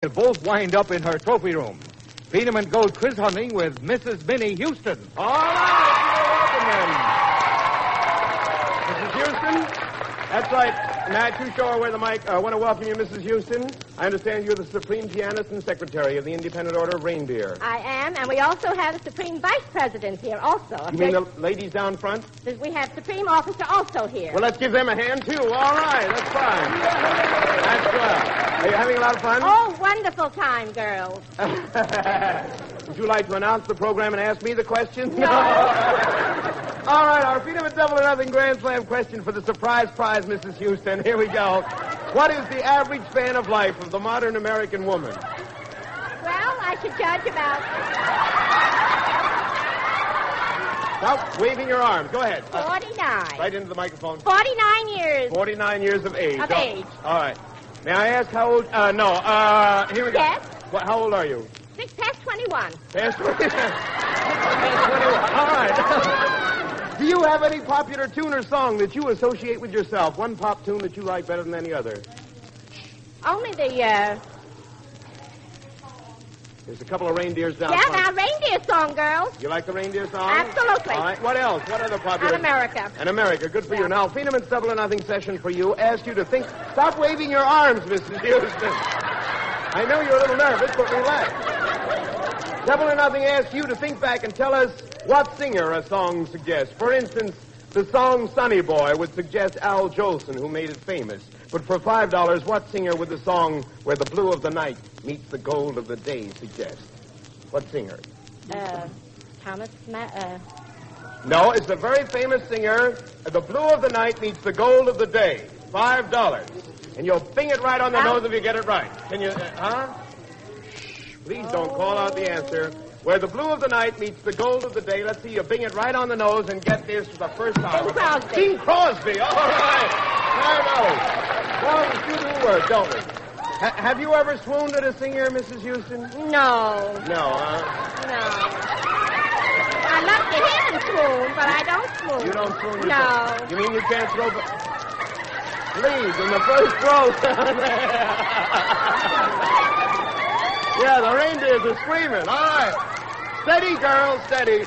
They'll both wind up in her trophy room. Phenom goes quiz hunting with Mrs. Minnie Houston. All right, welcome then. Mrs. Houston? That's right. May I too show her where the mic? I want to welcome you, Mrs. Houston. I understand you're the Supreme Pianist and Secretary of the Independent Order of Reindeer. I am, and we also have a Supreme Vice President here also. You mean the ladies down front? We have Supreme Officer also here. Well, let's give them a hand, too. All right, that's fine. That's well. Are you having a lot of fun? Oh, wonderful time, girls. Would you like to announce the program and ask me the question? No. All right, our Freedom at Double or Nothing Grand Slam question for the surprise prize, Mrs. Houston. Here we go. What is the average span of life of the modern American woman? Well, I should judge about... Stop waving your arms. Go ahead. 49. Right into the microphone. 49 years. 49 years of age. Of age. All right. May I ask how old? No. Here we go. Yes. How old are you? Past 21. Past 21. Past 21. All right. Do you have any popular tune or song that you associate with yourself? One pop tune that you like better than any other? Only the, There's a couple of reindeers down Yeah, front. now reindeer song, girls. You like the reindeer song? Absolutely. All right. What else? What other popular? And America. And America. Good for Yeah. you. Now, Phenomen's Double or Nothing session for you asks you to think. Stop waving your arms, Mrs. Houston. I know you're a little nervous, but relax. Double or Nothing asks you to think back and tell us what singer a song suggests. For instance, the song Sonny Boy would suggest Al Jolson, who made it famous. But for $5, what singer would the song Where the Blue of the Night Meets the Gold of the Day suggest? What singer? Thomas, No, it's a very famous singer. The Blue of the Night Meets the Gold of the Day. $5. And you'll bing it right on the nose if you get it right. Can you, Shh, please don't call out the answer. Where the blue of the night meets the gold of the day. Let's see you bing it right on the nose and get this for the first time. Bing Crosby. Bing Crosby. All right. $5. Well, we do work, don't we? Have you ever swooned at a singer, Mrs. Houston? No. No, No. I love to hear them swoon, but I don't swoon. You don't swoon No. yourself? You mean you can't throw... Please, in the first row down there. Yeah, the reindeers are screaming. All right. Steady, girls, steady.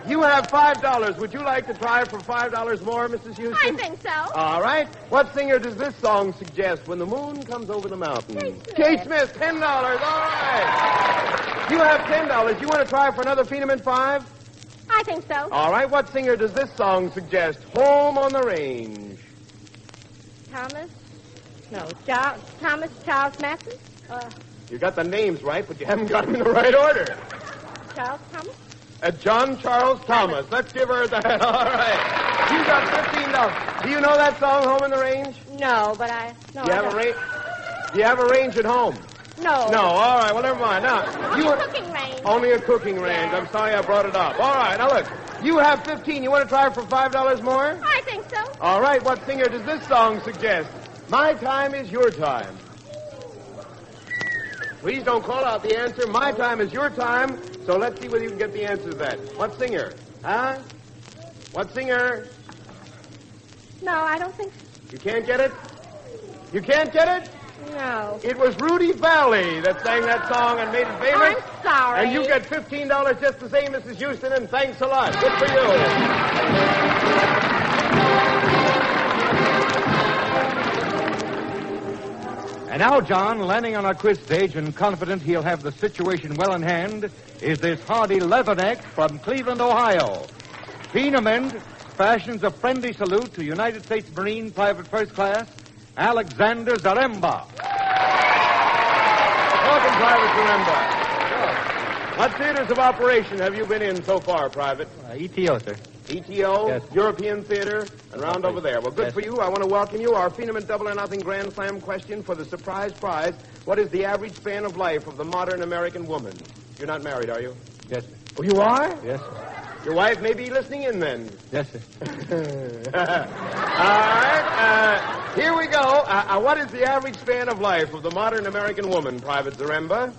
You have $5. Would you like to try for $5 more, Mrs. Houston? I think so. All right. What singer does this song suggest? When the moon comes over the mountain. Kate Smith, $10. All right. You have $10. You want to try for another Phenomen 5? I think so. All right. What singer does this song suggest? Home on the Range. Thomas? No, Thomas Charles Mason? You got the names right, but you haven't got them in the right order. Charles Thomas? John Charles Thomas. Let's give her that. All right. You got $15. Do you know that song, Home in the Range? No, but I... No, Do you have a range at home? No. No. All right. Well, never mind. Now, Only a cooking range. Only a cooking range. Yeah. I'm sorry I brought it up. All right. Now, look. You have 15. You want to try for $5 more? I think so. All right. What singer does this song suggest? My time is your time. Please don't call out the answer. My time is your time. So let's see whether you can get the answer to that. What singer? Huh? What singer? No, I don't think so. You can't get it? You can't get it? No. It was Rudy Valley that sang that song and made it famous. I'm sorry. And you get $15 just the same, Mrs. Houston, and thanks a lot. Good for you. And now, John, landing on our quiz stage and confident he'll have the situation well in hand, is this hardy leatherneck from Cleveland, Ohio. Phenom fashions a friendly salute to United States Marine Private First Class Alexander Zaremba. Welcome, Private Zaremba. What theaters of operation have you been in so far, Private? ETO, sir. ETO, Yes. European Theater, and round over there. Well, good Yes. for you. I want to welcome you. Our Phenomen Double or Nothing Grand Slam question for the surprise prize. What is the average span of life of the modern American woman? You're not married, are you? Yes, sir. Oh, you are? Yes, sir. Your wife may be listening in then. Yes, sir. All right. Here we go. What is the average span of life of the modern American woman, Private Zaremba?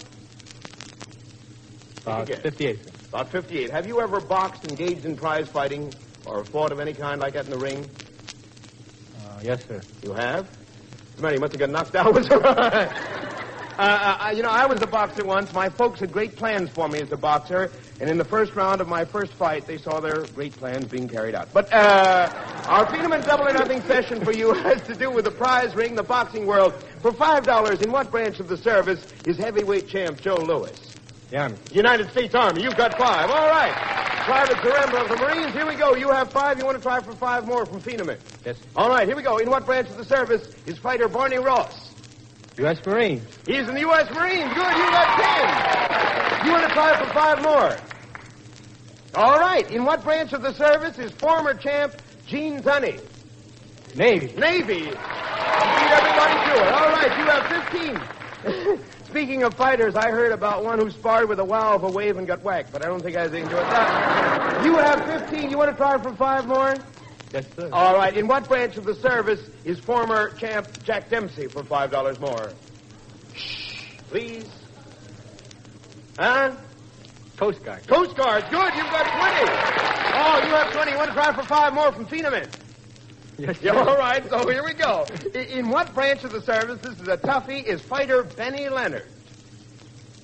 About 58, sir. About 58. Have you ever boxed, engaged in prize fighting, or fought of any kind like that in the ring? Yes, sir. You have? Man, you must have got knocked out. Was all right. I was a boxer once. My folks had great plans for me as a boxer, and in the first round of my first fight, they saw their great plans being carried out. But our Phenom Double or Nothing session for you has to do with the prize ring, the boxing world. For $5, in what branch of the service is heavyweight champ Joe Louis? Yeah. United States Army. You've got 5. All right. Private Zaremba of the Marines. Here we go. You have 5. You want to try for 5 more from Phenom? Yes. All right. Here we go. In what branch of the service is fighter Barney Ross? U.S. Marines. He's in the U.S. Marines. Good. You got 10. You want to try for 5 more? All right. In what branch of the service is former champ Gene Tunney? Navy. Navy. You beat everybody to it. All right. You have 15. Speaking of fighters, I heard about one who sparred with a wow of a wave and got whacked, but I don't think I was into it. You have 15. You want to try for 5 more? Yes, sir. All right. In what branch of the service is former champ Jack Dempsey for $5 more? Shh, please. Huh? Coast Guard. Coast Guard's good. You've got 20. Oh, you have 20. You want to try for 5 more from Phenom? Yes, sir. Yeah, all right, so here we go. In what branch of the service, this is a toughie, is fighter Benny Leonard?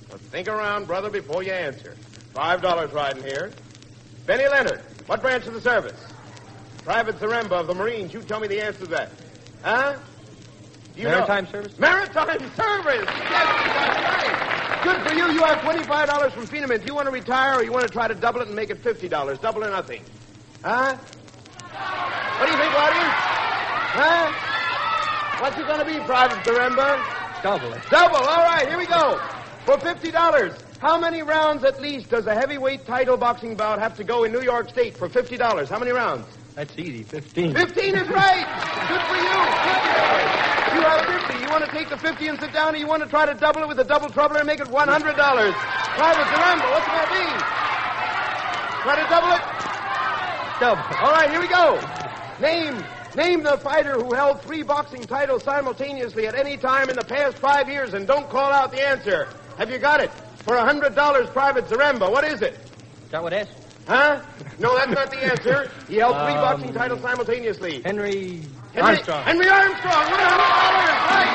Well, think around, brother, before you answer. $5 riding here. Benny Leonard, what branch of the service? Private Zaremba of the Marines. You tell me the answer to that. Huh? Do you Maritime know? service? Maritime service. Yes, that's right. Good for you. You have $25 from Phenom. Do you want to retire or you want to try to double it and make it $50? Double or nothing. Huh? What do you think, audience? Huh? What's it going to be, Private Zaremba? Double it. Double. All right, here we go. For $50, how many rounds at least does a heavyweight title boxing bout have to go in New York State for $50? How many rounds? That's easy. 15. 15 is right. Good for you. $50. You have 50. You want to take the 50 and sit down, or you want to try to double it with a double troubler and make it $100? Private Zaremba, what's it going to be? Try to double it? Double. All right, here we go. Name the fighter who held 3 boxing titles simultaneously at any time in the past 5 years, and don't call out the answer. Have you got it? For $100, Private Zaremba. What is it? Is that what S? Huh? No, that's not the answer. He held 3 boxing titles simultaneously. Henry Armstrong. Henry Armstrong. $100, right?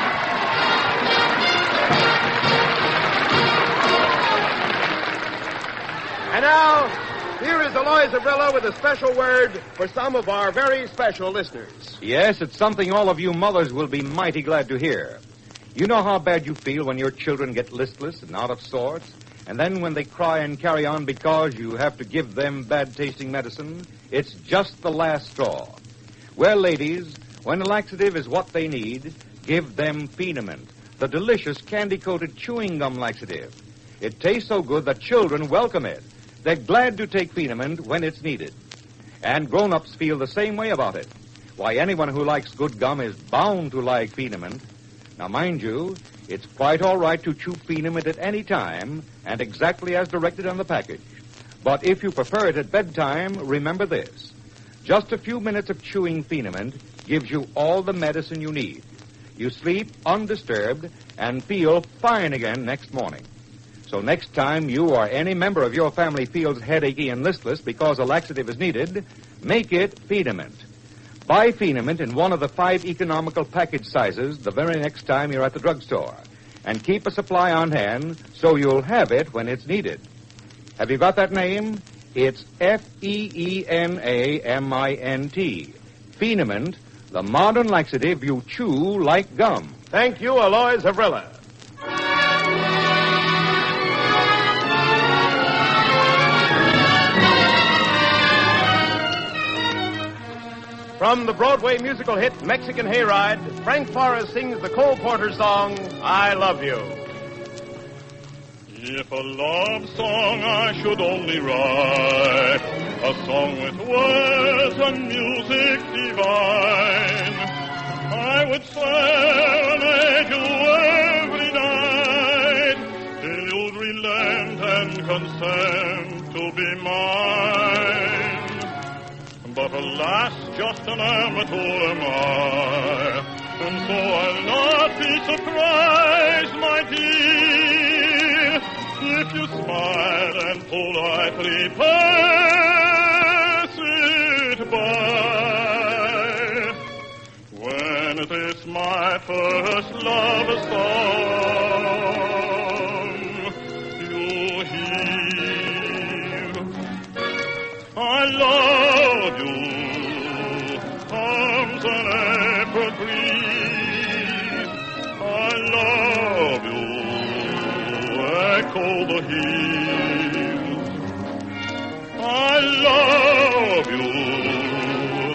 And now, here is Aloy Zabrilla with a special word for some of our very special listeners. Yes, it's something all of you mothers will be mighty glad to hear. You know how bad you feel when your children get listless and out of sorts, and then when they cry and carry on because you have to give them bad-tasting medicine? It's just the last straw. Well, ladies, when a laxative is what they need, give them Phenom, the delicious candy-coated chewing gum laxative. It tastes so good that children welcome it. They're glad to take Phenom when it's needed. And grown-ups feel the same way about it. Why, anyone who likes good gum is bound to like Phenom. Now, mind you, it's quite all right to chew Phenom at any time and exactly as directed on the package. But if you prefer it at bedtime, remember this. Just a few minutes of chewing Phenom gives you all the medicine you need. You sleep undisturbed and feel fine again next morning. So next time you or any member of your family feels headachy and listless because a laxative is needed, make it Phenom. Buy Phenom in one of the 5 economical package sizes the very next time you're at the drugstore. And keep a supply on hand so you'll have it when it's needed. Have you got that name? It's Phenemint. Phenom, the modern laxative you chew like gum. Thank you, Aloy Zavrilla. From the Broadway musical hit Mexican Hayride, Frank Forrest sings the Cole Porter song, I Love You. If a love song I should only write, a song with words and music divine, I would serenade you every night, till you'd relent and consent to be mine. But alas, just an amateur am I, and so I'll not be surprised, my dear, if you smile and politely pass it by. When this my first love song you hear. I love you, arms an April breeze. I love you, echo the hills. I love you,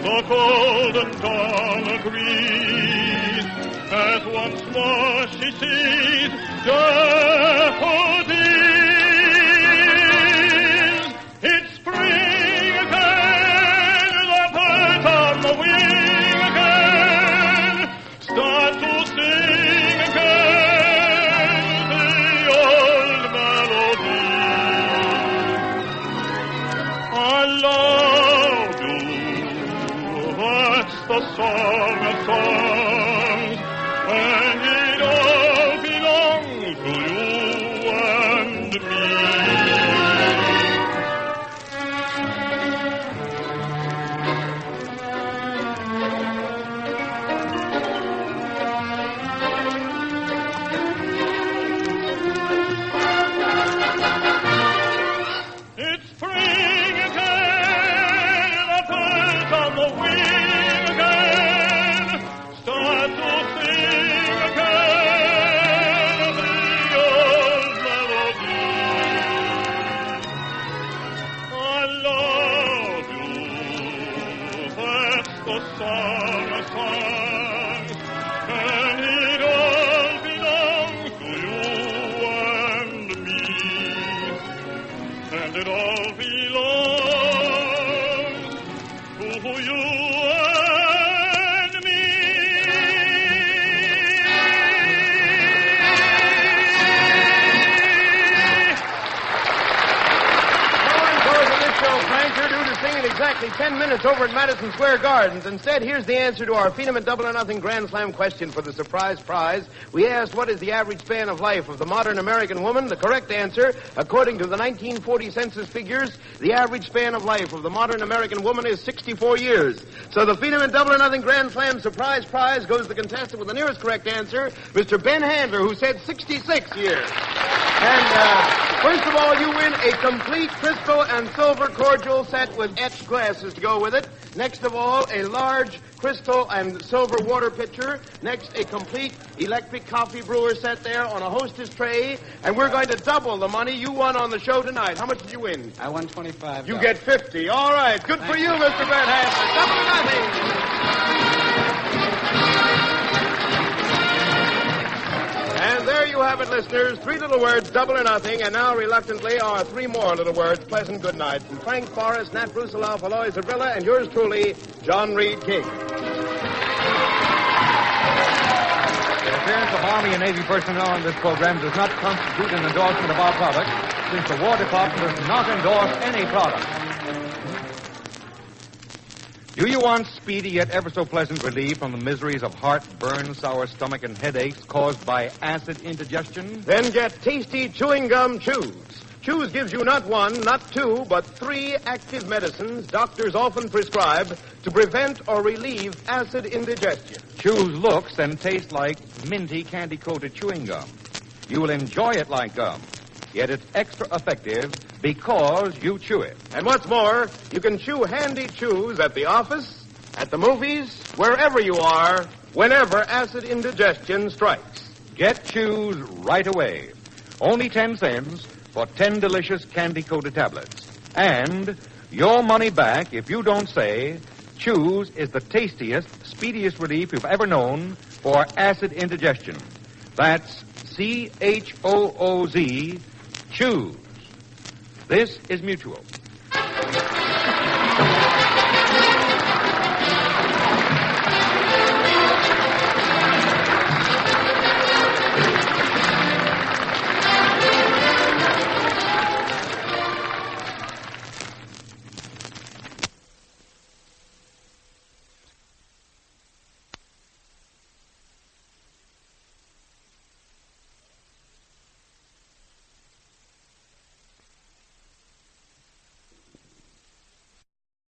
the cold and dawn agrees, as once more she sees daffodils. It's spring again, the birds on the wing again, start to sing again the old melody. I love you, that's the song of songs, and it all belongs to you and me. It's spring again, the birds on the wing again, start to sing again the old melody. I love you, that's the song of songs, and it all belongs to you and me, and it all belongs to you and me. Close of this show, Frank. You're due to sing in exactly 10 minutes over at Madison Square Gardens. Instead, here's the answer to our Phenomen Double or Nothing Grand Slam question for the surprise prize. We asked, what is the average span of life of the modern American woman? The correct answer, according to the 1940 census figures, the average span of life of the modern American woman is 64 years. So the Phenomen Double or Nothing Grand Slam surprise prize goes to the contestant with the nearest correct answer, Mr. Ben Handler, who said 66 years. And first of all, you win a complete crystal and silver cordial set with etched glasses to go with it. Next of all, a large crystal and silver water pitcher. Next, a complete electric coffee brewer set there on a hostess tray. And we're going to double the money you won on the show tonight. How much did you win? I won $25. You get 50. All right. Good for you, Mr. Van Handler. Double or nothing. And there you have it, listeners. 3 little words, double or nothing, and now, reluctantly, are 3 more little words, pleasant good night. From Frank Forrest, Nat Brusiloff, Aloy Zabrilla, and yours truly, John Reed King. The appearance of Army and Navy personnel on this program does not constitute an endorsement of our product, since the War Department does not endorse any product. Do you want speedy yet ever so pleasant relief from the miseries of heartburn, sour stomach, and headaches caused by acid indigestion? Then get tasty chewing gum Chews. Chews gives you not 1, not 2, but 3 active medicines doctors often prescribe to prevent or relieve acid indigestion. Chews looks and tastes like minty candy-coated chewing gum. You will enjoy it like gum, yet it's extra effective because you chew it. And what's more, you can chew handy Chews at the office, at the movies, wherever you are, whenever acid indigestion strikes. Get Chews right away. Only 10 cents for 10 delicious candy-coated tablets. And your money back if you don't say Chews is the tastiest, speediest relief you've ever known for acid indigestion. That's C-H-O-O-Z, Chews. This is Mutual.